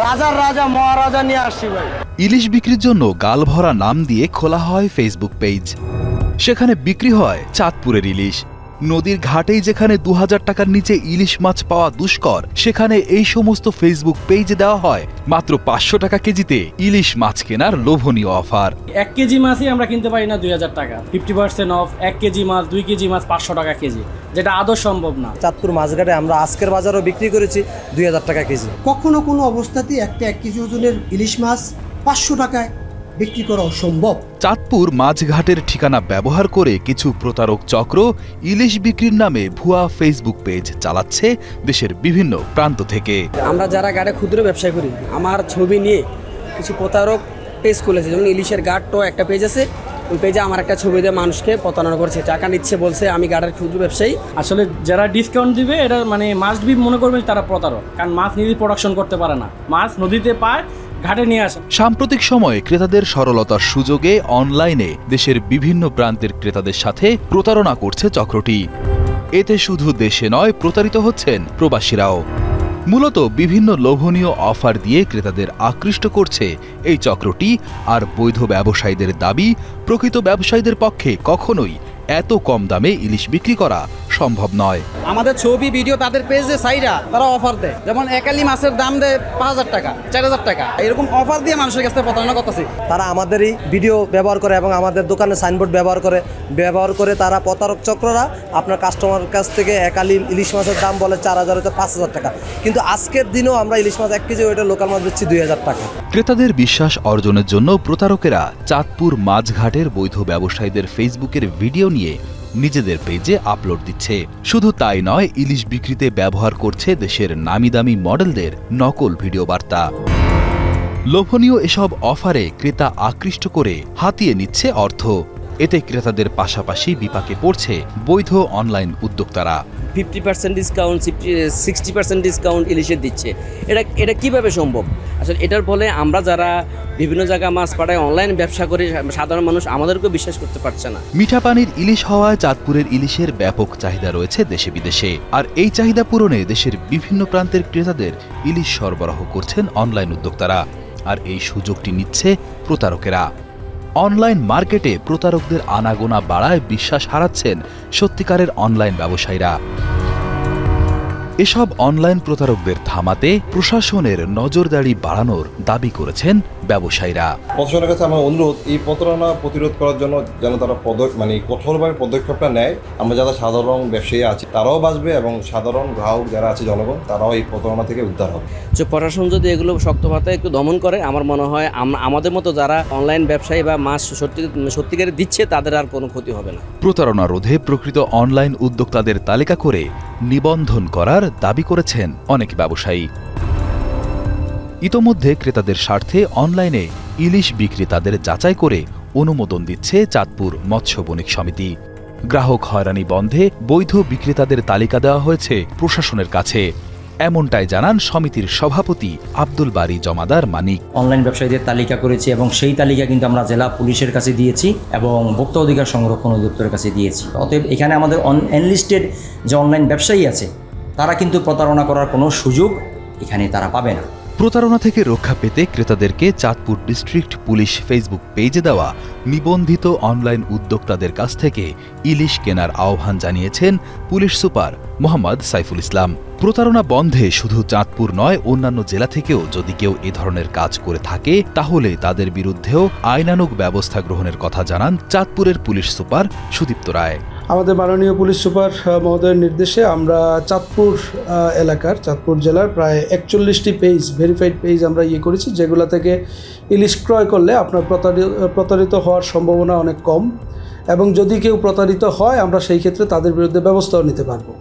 রাজার রাজা মহারাজা নিয়ে আসছি ভাই। ইলিশ বিক্রির জন্য গালভরা নাম দিয়ে খোলা হয় ফেসবুক পেজ। সেখানে বিক্রি হয় চাঁদপুরের ইলিশ। নদীর ঘাটেই যেখানে 2000 টাকার নিচে ইলিশ মাছ পাওয়া দুষ্কর, সেখানে এই সমস্ত ফেসবুক পেজে দেওয়া হয় মাত্র 500 টাকা কেজিতে ইলিশ মাছ কেনার লোভনীয় অফার। 1 কেজি মাছই আমরা কিনতে পারি না 2000 টাকা, 50% অফ। 1 কেজি মাছ, 2 কেজি মাছ 500 টাকা কেজি, যেটা আদৌ সম্ভব না। চাঁদপুর মাছঘাটে আমরা আজকের বাজারও বিক্রি করেছি 2000 টাকা কেজি। কখনো কোনো অবস্থাতেই একটা 1 কেজি ওজনের ইলিশ মাছ 500 টাকায় বিক্রি করা অসম্ভব। চাঁদপুর মাছঘাটের ঠিকানা ব্যবহার করে কিছু প্রতারক চক্র ইলিশ বিক্রির নামে ভুয়া ফেসবুক পেজ চালাচ্ছে দেশের বিভিন্ন প্রান্ত থেকে। আমরা যারা গাড়ে ক্ষুদ্র ব্যবসা করি, আমার ছবি নিয়ে কিছু প্রতারক পেজ খুলেছে। যেমন ইলিশের গাড়টো একটা পেজ আছে, ওই পেজে আমার একটা ছবি দিয়ে মানুষকে প্রতারণা করছে, টাকা নিচ্ছে, বলছে আমি গাড়ির ক্ষুদ্র ব্যবসায়ী। আসলে যারা ডিসকাউন্ট দিবে এটা মানে মাস্ট বি মনে করবেন তারা প্রতারক, কারণ মাছ নিজে প্রোডাকশন করতে পারে না, মাছ নদীতে পায়, ঘাটে নিয়ে আসে। সাম্প্রতিক সময়ে ক্রেতাদের সরলতার সুযোগে অনলাইনে দেশের বিভিন্ন প্রান্তের ক্রেতাদের সাথে প্রতারণা করছে চক্রটি। এতে শুধু দেশে নয়, প্রতারিত হচ্ছেন প্রবাসীরাও। মূলত বিভিন্ন লোভনীয় অফার দিয়ে ক্রেতাদের আকৃষ্ট করছে এই চক্রটি। আর বৈধ ব্যবসায়ীদের দাবি, প্রকৃত ব্যবসায়ীদের পক্ষে কখনোই এত কম দামে ইলিশ বিক্রি করা সম্ভব নয়। আমাদের ছবি ভিডিও তাদের পেজে সাইরা তারা অফার দেয়, যেমন একালি মাছের দাম দেয় 5000 টাকা, 4000 টাকা, এরকম অফার দিয়ে মানুষের কাছে প্রতারণা করতেছে। তারা আমাদেরই ভিডিও ব্যবহার করে এবং আমাদের দোকানে সাইনবোর্ড ব্যবহার করে তারা প্রতারক চক্ররা আপনার কাস্টমারের কাছ থেকে একালি ইলিশ মাছের দাম বলে 4000 হতে 5000 টাকা, কিন্তু আজকের দিনেও আমরা ইলিশ মাছ 1 কেজি ওইটা লোকাল মাছ দিচ্ছি 2000 টাকা। ক্রেতাদের বিশ্বাস অর্জনের জন্য প্রতারকেরা চাঁদপুর মাছঘাটের বৈধ ব্যবসায়ীদের ফেসবুকের ভিডিও নিয়ে নিজেদের পেজে আপলোড দিচ্ছে। শুধু তাই নয়, ইলিশ বিক্রিতে ব্যবহার করছে দেশের নামি দামি মডেলদের নকল ভিডিও বার্তা। লোভনীয় এসব অফারে ক্রেতা আকৃষ্ট করে হাতিয়ে নিচ্ছে অর্থ। এতে ক্রেতাদের পাশাপাশি বিপাকে পড়ছে বৈধ অনলাইন উদ্যোক্তারা। 50% ডিসকাউন্ট, 60% ডিসকাউন্ট ইলিশের দিচ্ছে। এটা কিভাবে সম্ভব? আসলে এটার ফলে আমরা যারা বিভিন্ন জায়গায় মাছ পাঠায় অনলাইন ব্যবসা করি, সাধারণ মানুষ আমাদেরকেও বিশ্বাস করতে পারছে না। মিঠা পানির ইলিশ হওয়ায় চাঁদপুরের ইলিশের ব্যাপক চাহিদা রয়েছে দেশে বিদেশে। আর এই চাহিদা পূরণে দেশের বিভিন্ন প্রান্তের ক্রেতাদের ইলিশ সরবরাহ করছেন অনলাইন উদ্যোক্তারা। আর এই সুযোগটি নিচ্ছে প্রতারকেরা। অনলাইন মার্কেটে প্রতারকদের আনাগোনা বাড়ায় বিশ্বাস হারাচ্ছেন সত্যিকারের অনলাইন ব্যবসায়ীরা। এসব অনলাইন প্রতারকদের থামাতে প্রশাসনের নজরদারি বাড়ানোর দাবি করেছেন ব্যবসায়ীরা। প্রশাসনের কাছে আমার অনুরোধ, এই প্রতারণা প্রতিরোধ করার জন্য যেন তারা কঠোরভাবে পদক্ষেপটা নেয়। আমরা যারা সাধারণ ব্যবসায়ী আছি তারাও বাঁচবে এবং সাধারণ গ্রাহক যারা আছে জনগণ তারাও এই প্রতারণা থেকে উদ্ধার হবে। যে প্রশাসন যদি এগুলো শক্তভাবে একটু দমন করে, আমার মনে হয় আমাদের মতো যারা অনলাইন ব্যবসায়ী বা মাছ সত্যিকারে দিচ্ছে তাদের আর কোনো ক্ষতি হবে না। প্রতারণা রোধে প্রকৃত অনলাইন উদ্যোক্তাদের তালিকা করে নিবন্ধন করার দাবি করেছেন অনেক ব্যবসায়ী। ইতোমধ্যে ক্রেতাদের স্বার্থে অনলাইনে ইলিশ বিক্রেতাদের যাচাই করে অনুমোদন দিচ্ছে চাঁদপুর মৎস্য বণিক সমিতি। গ্রাহক হয়রানি বন্ধে বৈধ বিক্রেতাদের তালিকা দেওয়া হয়েছে প্রশাসনের কাছে। এমনটাই জানান সমিতির সভাপতি আব্দুল বারী জমাদার মানিক। অনলাইন ব্যবসায়ীদের তালিকা করেছি এবং সেই তালিকা কিন্তু আমরা জেলা পুলিশের কাছে দিয়েছি এবং ভোক্তা অধিকার সংরক্ষণ অধিদপ্তরের কাছে দিয়েছি। অতএব এখানে আমাদের এনলিস্টেড যে অনলাইন ব্যবসায়ী আছে তারা কিন্তু প্রতারণা করার কোনো সুযোগ এখানে তারা পাবে না। প্রতারণা থেকে রক্ষা পেতে ক্রেতাদেরকে চাঁদপুর ডিস্ট্রিক্ট পুলিশ ফেসবুক পেজে দেওয়া নিবন্ধিত অনলাইন উদ্যোক্তাদের কাছ থেকে ইলিশ কেনার আহ্বান জানিয়েছেন পুলিশ সুপার মোহাম্মদ সাইফুল ইসলাম। প্রতারণা বন্ধে শুধু চাঁদপুর নয়, অন্যান্য জেলা থেকেও যদি কেউ এ ধরনের কাজ করে থাকে তাহলে তাদের বিরুদ্ধেও আইনানুগ ব্যবস্থা গ্রহণের কথা জানান চাঁদপুরের পুলিশ সুপার সুদীপ্ত রায়। আমাদের মাননীয় পুলিশ সুপার মহোদয়ের নির্দেশে আমরা চাঁদপুর চাঁদপুর জেলার প্রায় 41টি পেজ, ভেরিফাইড পেজ আমরা করেছি, যেগুলো থেকে ইলিশ ক্রয় করলে আপনার প্রতারিত হওয়ার সম্ভাবনা অনেক কম এবং যদি কেউ প্রতারিত হয় আমরা সেই ক্ষেত্রে তাদের বিরুদ্ধে ব্যবস্থাও নিতে পারবো।